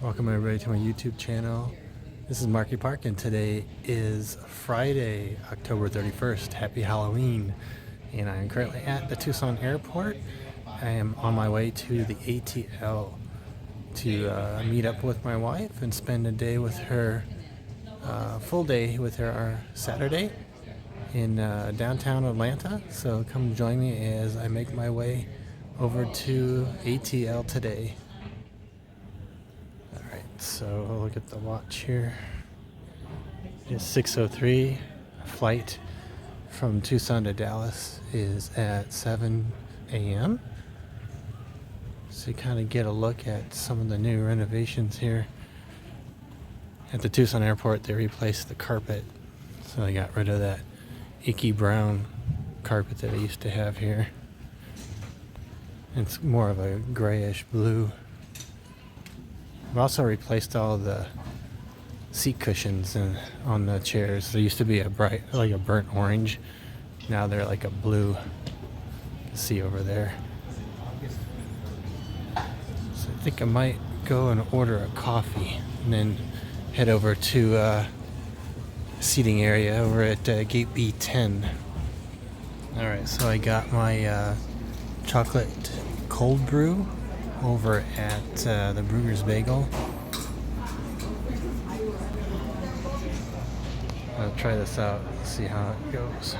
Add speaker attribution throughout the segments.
Speaker 1: Welcome everybody to my YouTube channel. This is Marky Park and today is Friday, October 31st. Happy Halloween. And I am currently at the Tucson airport. I am on my way to the ATL to meet up with my wife and spend a day with her, full day with her Saturday in downtown Atlanta. So come join me as I make my way over to ATL today. So look at the watch here. It's 6:03. Flight from Tucson to Dallas is at 7 a.m. So you kind of get a look at some of the new renovations here. At the Tucson airport, they replaced the carpet. So they got rid of that icky brown carpet that they used to have here. It's more of a grayish blue. I've also replaced all the seat cushions on the chairs. There used to be a bright, like a burnt orange. Now they're like a blue. You can see over there. So I think I might go and order a coffee and then head over to seating area over at gate B10. Alright, so I got my chocolate cold brew over at the Brugger's Bagel. I'll try this out, see how it goes.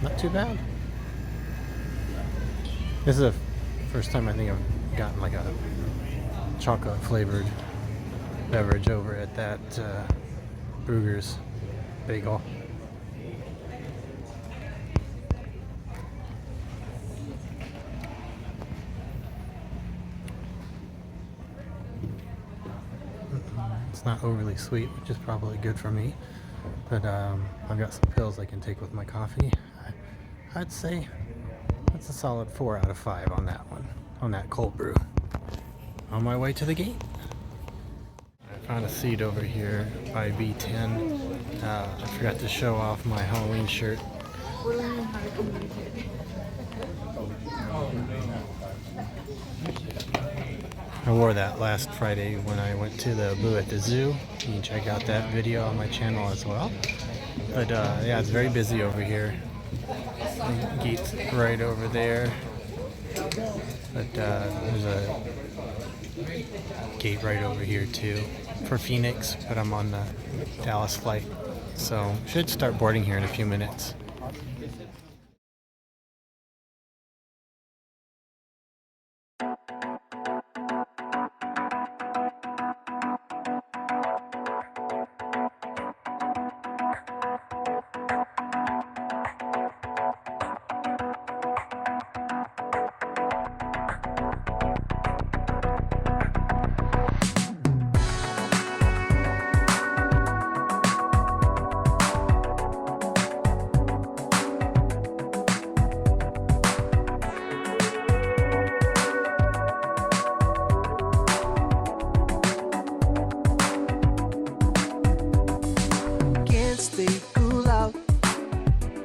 Speaker 1: Not too bad. This is the first time I think I've gotten like a chocolate flavored beverage over at that Brugger's Bagel. It's not overly sweet, which is probably good for me, but I've got some pills I can take with my coffee. I'd say that's a solid 4 out of 5 on that one, on that cold brew. On my way to the gate. Found a seat over here by B10. I forgot to show off my Halloween shirt. I wore that last Friday when I went to the Boo at the Zoo. You can check out that video on my channel as well. But yeah, it's very busy over here. The gate's right over there. But there's a gate right over here too for Phoenix, but I'm on the Dallas flight, so should start boarding here in a few minutes.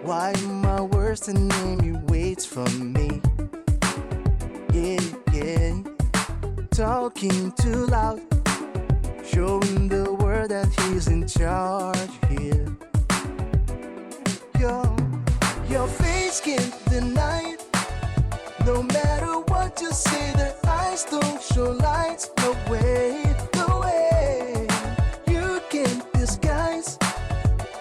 Speaker 2: Why my worst enemy waits for me? Yeah, yeah. Talking too loud, showing the world that he's in charge here. Your face can't deny it. No matter what you say, their eyes don't show lights. No way, no way. You can't disguise,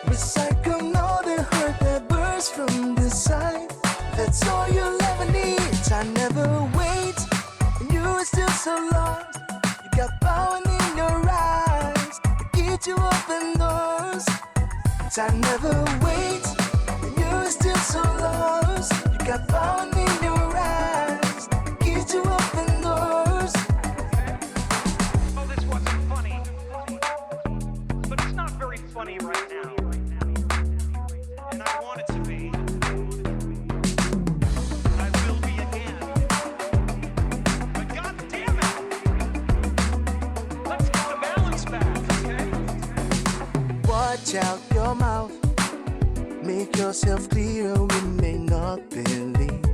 Speaker 2: recycle all the hurt that bursts from the side. That's all you'll ever need. I never wait, and you are still so lost. You got power in your eyes to get you open doors. I never wait, and you are still so lost. You got power in your eyes to get you open doors.
Speaker 3: Oh, this wasn't funny, but it's not very funny right now. And I want it to be. I will be again. But God damn it! Let's get the balance back, okay?
Speaker 2: watch out your mouth. Make yourself clear, we may not believe.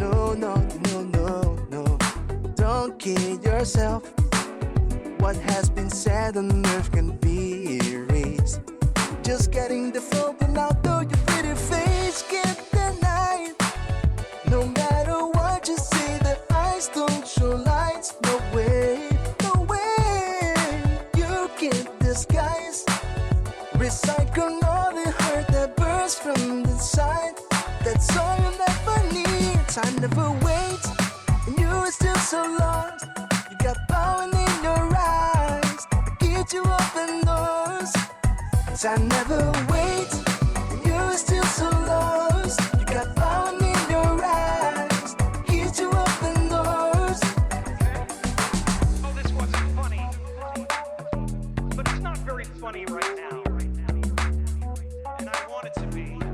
Speaker 2: No, no, no, no, no. Don't kid yourself. What has been said on earth can be erased. Just getting the phone out, though your pretty face can't deny it. No matter what you say, the eyes don't show lights. No way, no way. You can't disguise. Recycle all the hurt that bursts from the side. That's all you never need. Time never waits, and you are still so lost. You got power in your eyes to get you open doors. Time never waits, and you are still so lost. You got power in your eyes to get you open doors.
Speaker 3: Oh, this wasn't funny. But it's not very funny right now. And I want it to be. And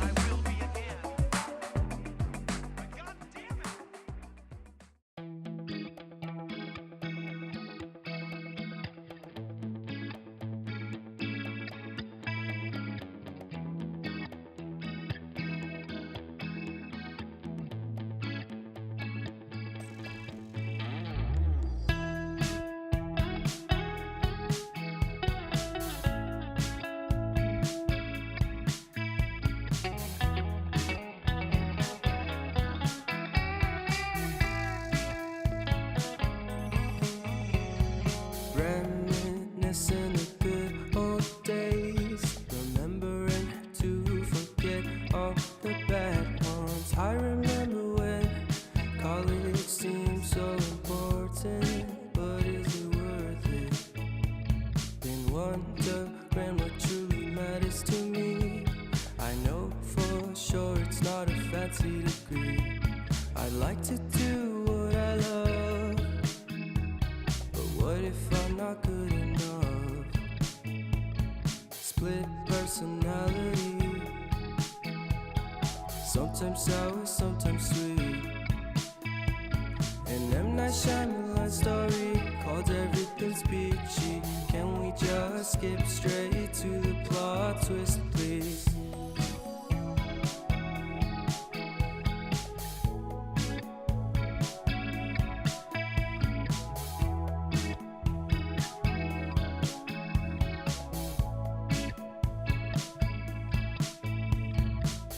Speaker 3: I will be again. But God damn it.
Speaker 2: Reminiscing the good old days, remembering to forget all the bad ones. I remember when college seemed so important, but is it worth it? Been wondering what truly matters to me. I know for sure it's not a fancy degree. I'd like to do what I love, but what if I'm not good enough? Split personality, sometimes sour, sometimes sweet. An M. Night Shyamalan story called Everything's Peachy. Can we just skip straight to the plot twist, please?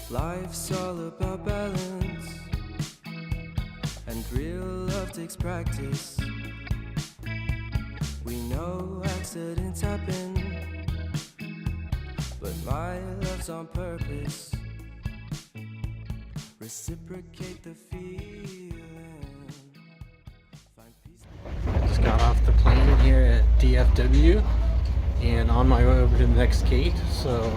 Speaker 2: Life's all about balance, and real love takes practice. We know accidents happen, but my love's on purpose. Reciprocate the feeling. Find peace.
Speaker 1: Just got off the plane here at DFW and on my way over to the next gate, so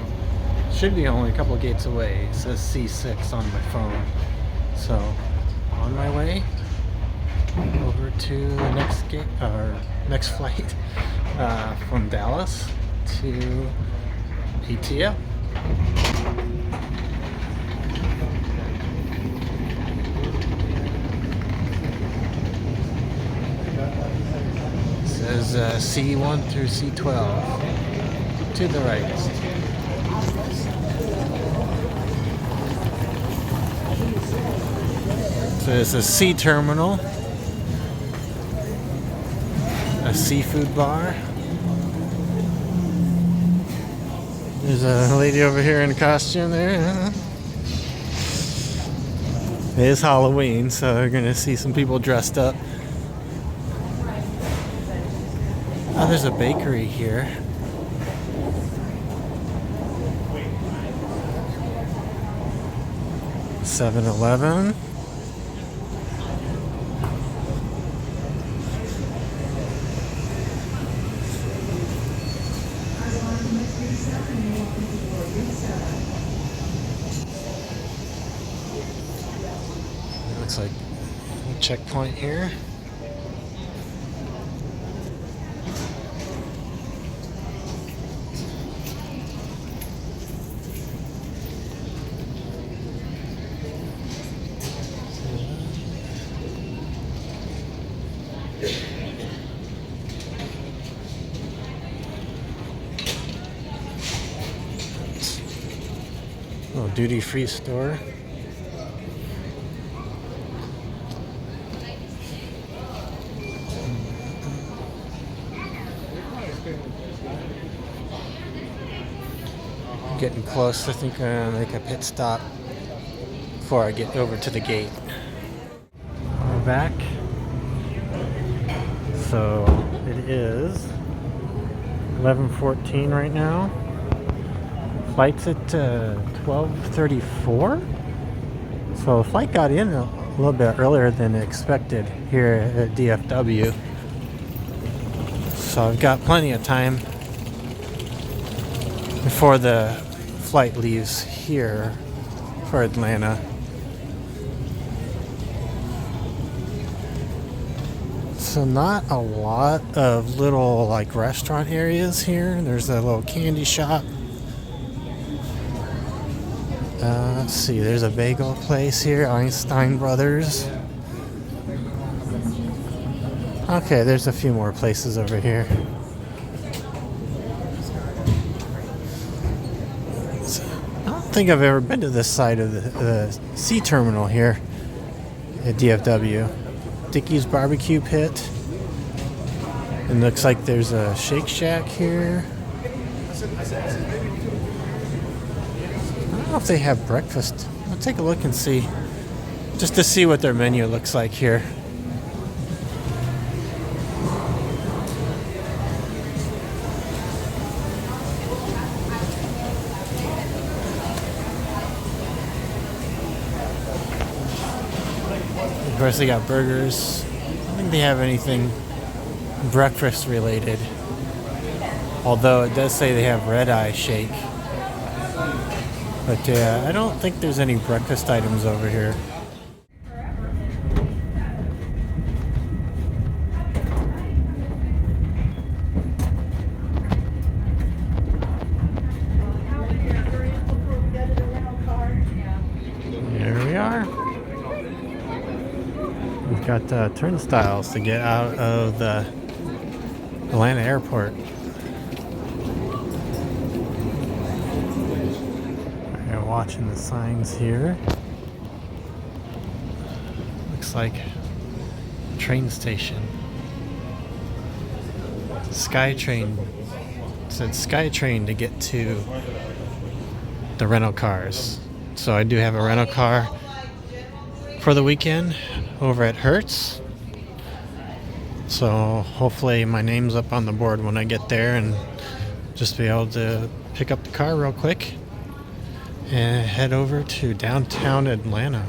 Speaker 1: should be only a couple of gates away. It says C6 on my phone. So on my way over to the next gate or next flight from Dallas to ATL. It says C1 through C12 to the right. So it's a sea terminal, a seafood bar. There's a lady over here in a costume there. It is Halloween, so we're gonna see some people dressed up. Oh, there's a bakery here. $7-Eleven. Looks like a checkpoint here. duty-free store. Getting close. I think I'm gonna make a pit stop before I get over to the gate. We're back. So it is 11:14 right now. Flight's at 12:34. So the flight got in a little bit earlier than expected here at DFW. So I've got plenty of time before the flight leaves here for Atlanta. So not a lot of little like restaurant areas here. There's a little candy shop. Let's see, there's a bagel place here, Einstein Brothers. Okay, there's a few more places over here. I don't think I've ever been to this side of the C terminal here at DFW. Dickey's Barbecue Pit. And looks like there's a Shake Shack here. I don't know if they have breakfast. I'll take a look and see. Just to see what their menu looks like here. Of course, they got burgers. I don't think they have anything breakfast related. Although it does say they have red eye shake. But yeah, I don't think there's any breakfast items over here. Here we are. We've got turnstiles to get out of the Atlanta airport. We're watching the signs here. Looks like a train station. SkyTrain. It said SkyTrain to get to the rental cars. So I do have a rental car for the weekend over at Hertz. So hopefully my name's up on the board when I get there and just be able to pick up the car real quick and head over to downtown Atlanta.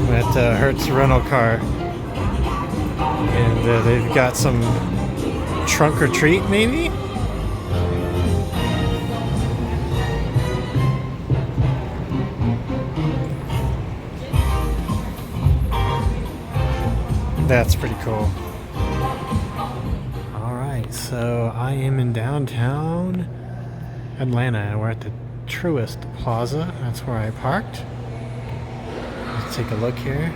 Speaker 1: I'm at Hertz rental car, and they've got some trunk or treat maybe. That's pretty cool. Alright, so I am in downtown Atlanta and we're at the Truist Plaza. That's where I parked. Let's take a look here.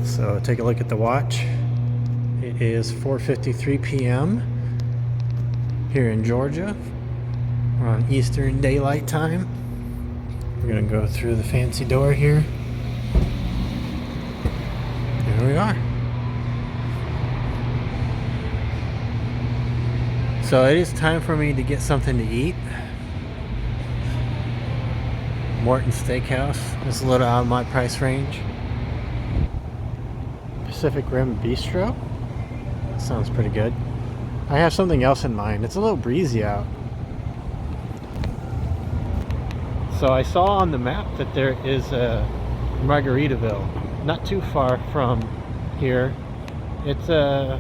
Speaker 1: So take a look at the watch. It is 4:53 p.m. here in Georgia. We're on Eastern Daylight Time. We're gonna go through the fancy door here. Here we are. So it is time for me to get something to eat. Morton Steakhouse. It's a little out of my price range. Pacific Rim Bistro. That sounds pretty good. I have something else in mind. It's a little breezy out. So I saw on the map that there is a Margaritaville not too far from here. It's I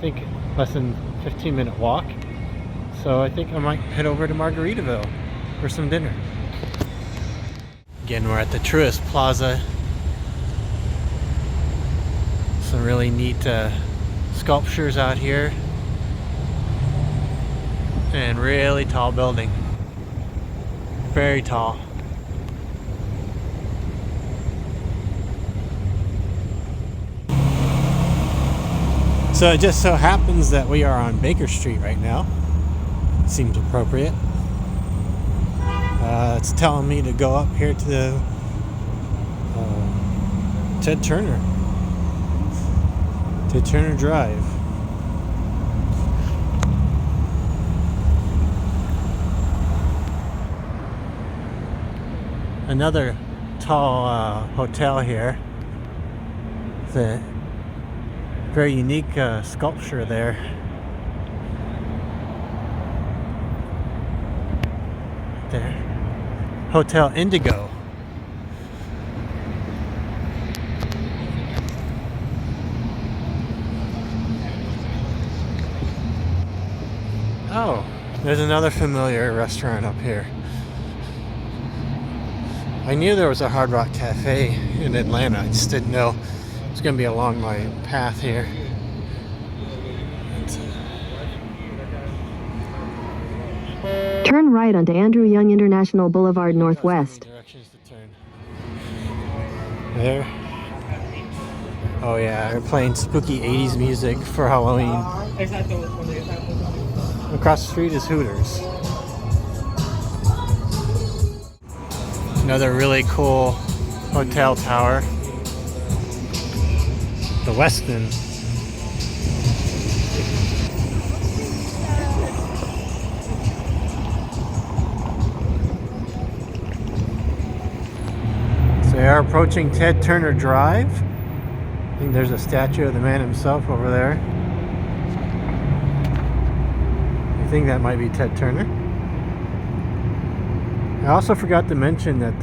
Speaker 1: think less than 15-minute walk. So I think I might head over to Margaritaville for some dinner. Again, we're at the Truist Plaza. Some really neat sculptures out here. And really tall building. Very tall. So it just so happens that we are on Baker Street right now. Seems appropriate. It's telling me to go up here to the Ted Turner Drive. Another tall hotel here. It's a very unique sculpture there. There. Hotel Indigo. Oh, there's another familiar restaurant up here. I knew there was a Hard Rock Cafe in Atlanta. I just didn't know it was going to be along my path here.
Speaker 4: Turn right onto Andrew Young International Boulevard Northwest.
Speaker 1: Directions to turn. There. Oh yeah, they're playing spooky 80s music for Halloween. Across the street is Hooters. Another really cool hotel tower. The Westin. So they are approaching Ted Turner Drive. I think there's a statue of the man himself over there. I think that might be Ted Turner. I also forgot to mention that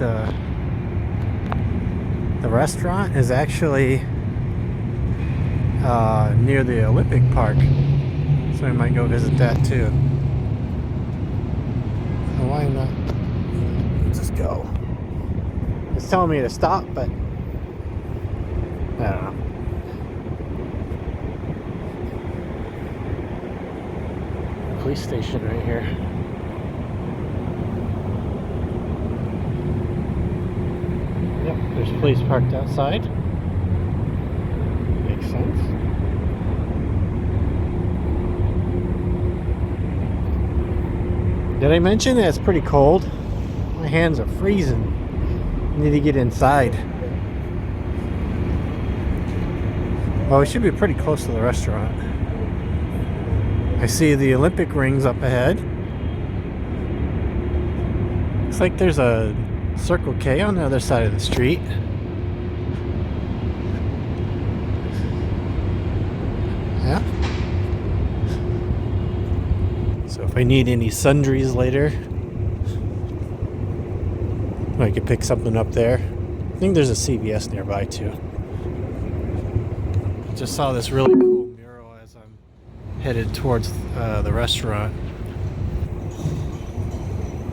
Speaker 1: the restaurant is actually near the Olympic Park, so I might go visit that too. So why not? Let's just go. It's telling me to stop, but I don't know. Police station right here. Yep, there's police parked outside. Makes sense. Did I mention that it's pretty cold? My hands are freezing. I need to get inside. Well, we should be pretty close to the restaurant. I see the Olympic rings up ahead. Looks like there's a Circle K on the other side of the street. Yeah. So if I need any sundries later, I could pick something up there. I think there's a CVS nearby too. Just saw this really cool mural as I'm headed towards the restaurant.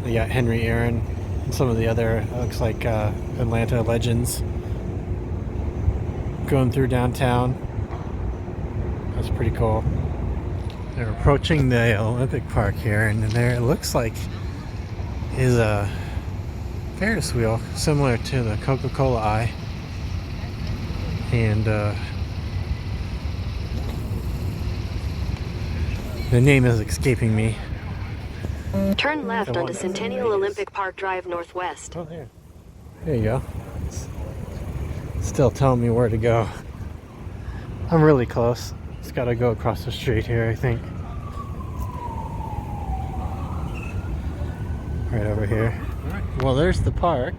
Speaker 1: They got Henry Aaron and some of the other, looks like Atlanta legends going through downtown. That's pretty cool. They're approaching the Olympic Park here, and there it looks like is a Ferris wheel similar to the Coca-Cola Eye. And the name is escaping me.
Speaker 4: Turn left onto Centennial Olympic Park Drive Northwest.
Speaker 1: Oh, there. There you go. It's still telling me where to go. I'm really close. Just gotta go across the street here, I think. Right over here. Well, there's the park.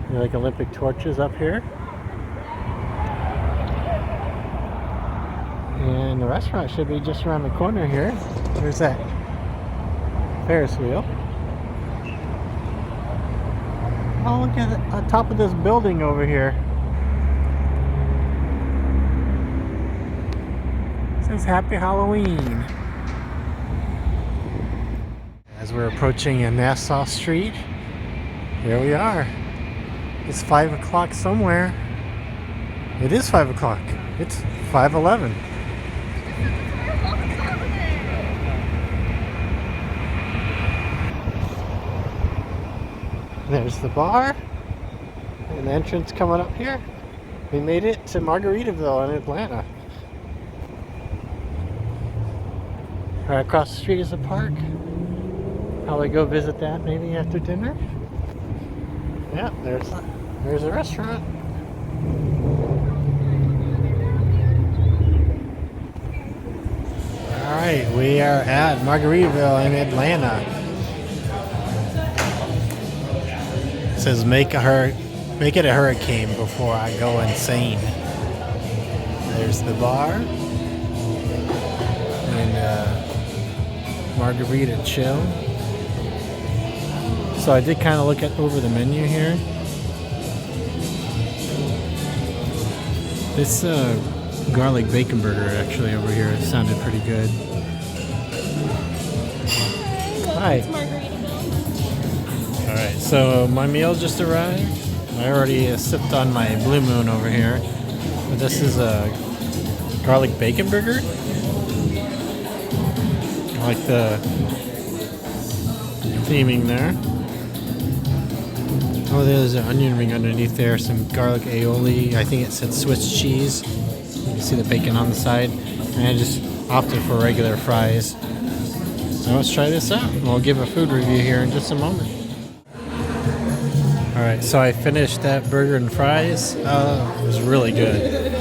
Speaker 1: There are like Olympic torches up here. And the restaurant should be just around the corner here. There's that Ferris wheel. Oh, look at it on top of this building over here. It says Happy Halloween. As we're approaching Nassau Street, here we are. It's 5 o'clock somewhere. It is 5 o'clock. It's 5:11. There's the bar and the entrance coming up here. We made it to Margaritaville in Atlanta. Right across the street is the park. Probably go visit that maybe after dinner. Yeah, there's a restaurant. All right, we are at Margaritaville in Atlanta. It says make it a hurricane before I go insane. There's the bar and margarita chill. So I did kind of look over the menu here. This garlic bacon burger actually over here sounded pretty good. Hi. Alright, so my meal just arrived. I already sipped on my Blue Moon over here. But this is a garlic bacon burger. I like the theming there. Oh, there's an onion ring underneath there, some garlic aioli. I think it said Swiss cheese. You can see the bacon on the side. And I just opted for regular fries. So let's try this out. We'll give a food review here in just a moment. Alright, so I finished that burger and fries. It was really good.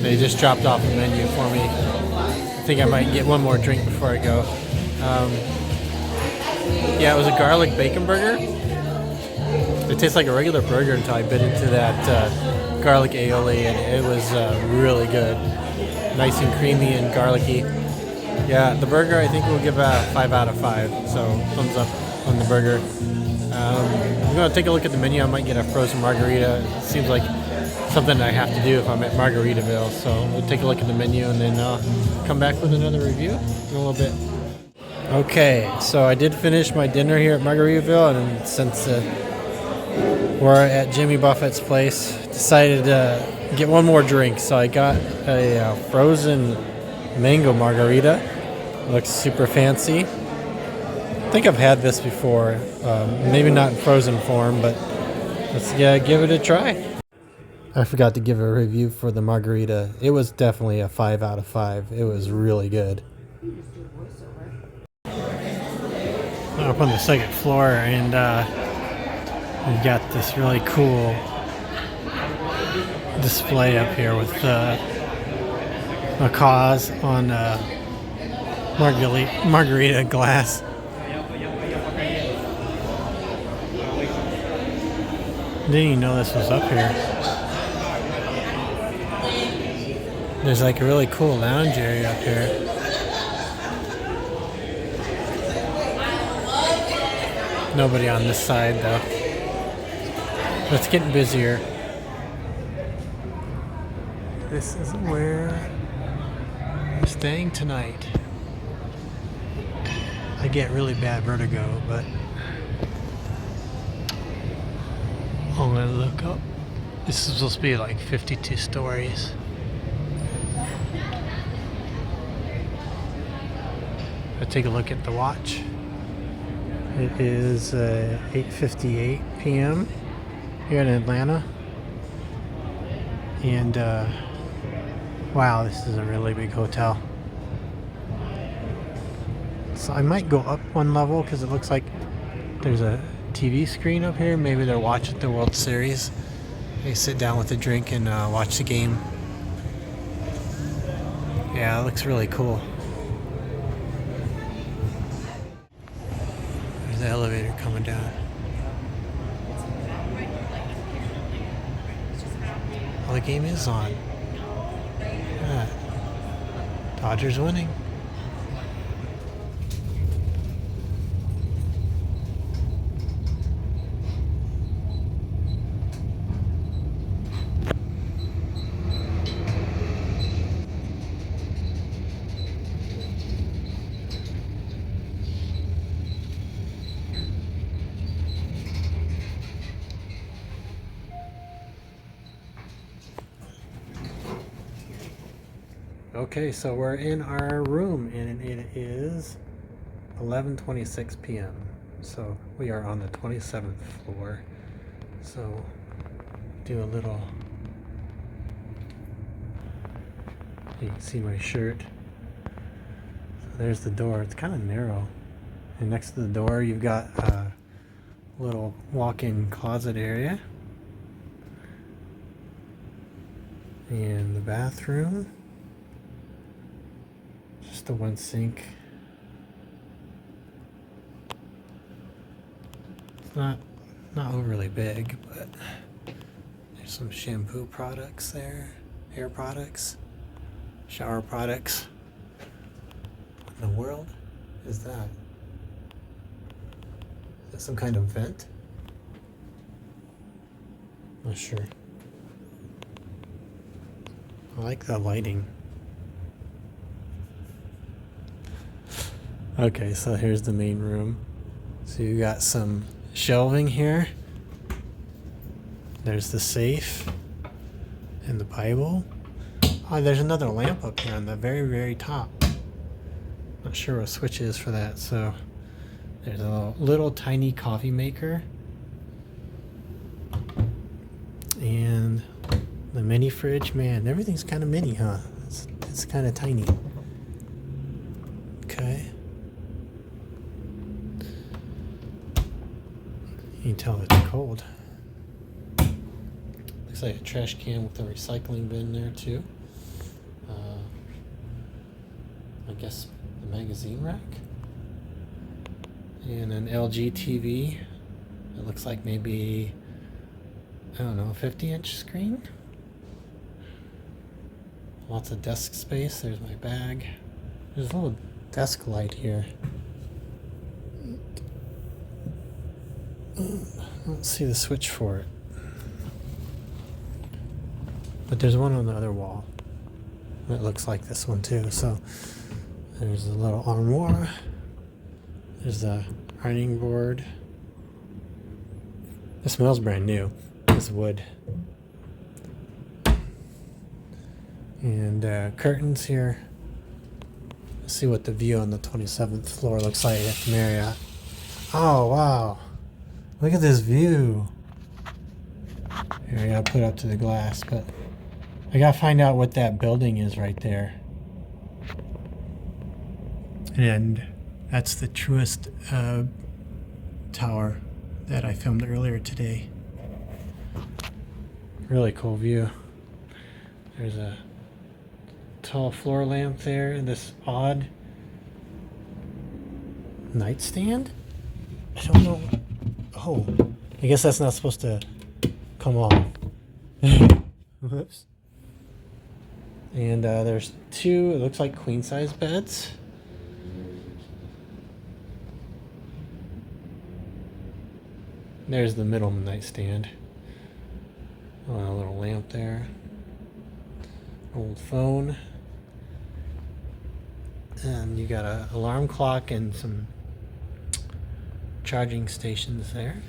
Speaker 1: They just dropped off the menu for me. I think I might get one more drink before I go. Yeah, it was a garlic bacon burger. It tastes like a regular burger until I bit into that garlic aioli, and it was really good. Nice and creamy and garlicky. Yeah, the burger I think we'll give a 5 out of 5. So thumbs up on the burger. I'm going to take a look at the menu. I might get a frozen margarita. It seems like something I have to do if I'm at Margaritaville. So we'll take a look at the menu and then come back with another review in a little bit. Okay, so I did finish my dinner here at Margaritaville, and since we're at Jimmy Buffett's place, decided to get one more drink. So I got a frozen mango margarita. Looks super fancy. I think I've had this before, maybe not in frozen form, but let's give it a try. I forgot to give a review for the margarita. It was definitely a 5 out of 5. It was really good. Up on the second floor, and we've got this really cool display up here with macaws on margarita glass. Didn't even know this was up here. There's like a really cool lounge area up here. Nobody on this side though. It's getting busier. This is where we're staying tonight. I get really bad vertigo, but I'm gonna look up. This is supposed to be like 52 stories. I'll take a look at the watch. It is 8:58 p.m. here in Atlanta. And wow, this is a really big hotel. So I might go up one level because it looks like there's a TV screen up here. Maybe they're watching the World Series. They sit down with a drink and watch the game. Yeah, it looks really cool. There's the elevator coming down. Well, the game is on. Yeah. Dodgers winning. Okay, so we're in our room and it is 11:26 p.m. So we are on the 27th floor. So do a little, you can see my shirt. So there's the door. It's kind of narrow. And next to the door you've got a little walk-in closet area. And the bathroom. Just the one sink. It's not overly big, but there's some shampoo products there, hair products, shower products. What in the world is that? Is that some kind of vent? Not sure. I like the lighting. Okay, so here's the main room. So you got some shelving here. There's the safe and the Bible. Oh, there's another lamp up here on the very, very top. Not sure what switch is for that. So there's a little tiny coffee maker. And the mini fridge. Man, everything's kind of mini, huh? It's kind of tiny. Okay. You can tell it's cold. Looks like a trash can with a recycling bin there too. I guess the magazine rack. And an LG TV. It looks like maybe, I don't know, 50-inch screen. Lots of desk space. There's my bag. There's a little desk light here. I don't see the switch for it. But there's one on the other wall. It looks like this one too. So there's a little armoire. There's the ironing board. It smells brand new. It's wood. And curtains here. Let's see what the view on the 27th floor looks like at the Marriott. Oh, wow. Look at this view. Here, I gotta put it up to the glass, but I gotta find out what that building is right there. And that's the Truist tower that I filmed earlier today. Really cool view. There's a tall floor lamp there, and this odd nightstand? I don't know. Oh, I guess that's not supposed to come off. Whoops. And there's two, it looks like queen size beds. There's the middle nightstand. Oh, a little lamp there. Old phone. And you got an alarm clock and some charging stations there.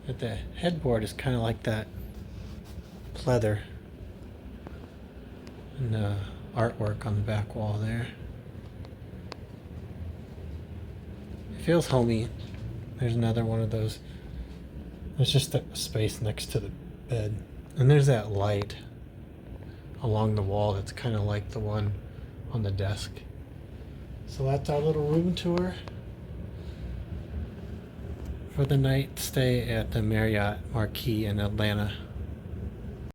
Speaker 1: But the headboard is kind of like that pleather and the artwork on the back wall there. It feels homey. There's another one of those. There's just a space next to the bed. And there's that light along the wall that's kind of like the one on the desk. So that's our little room tour for the night stay at the Marriott Marquis in Atlanta.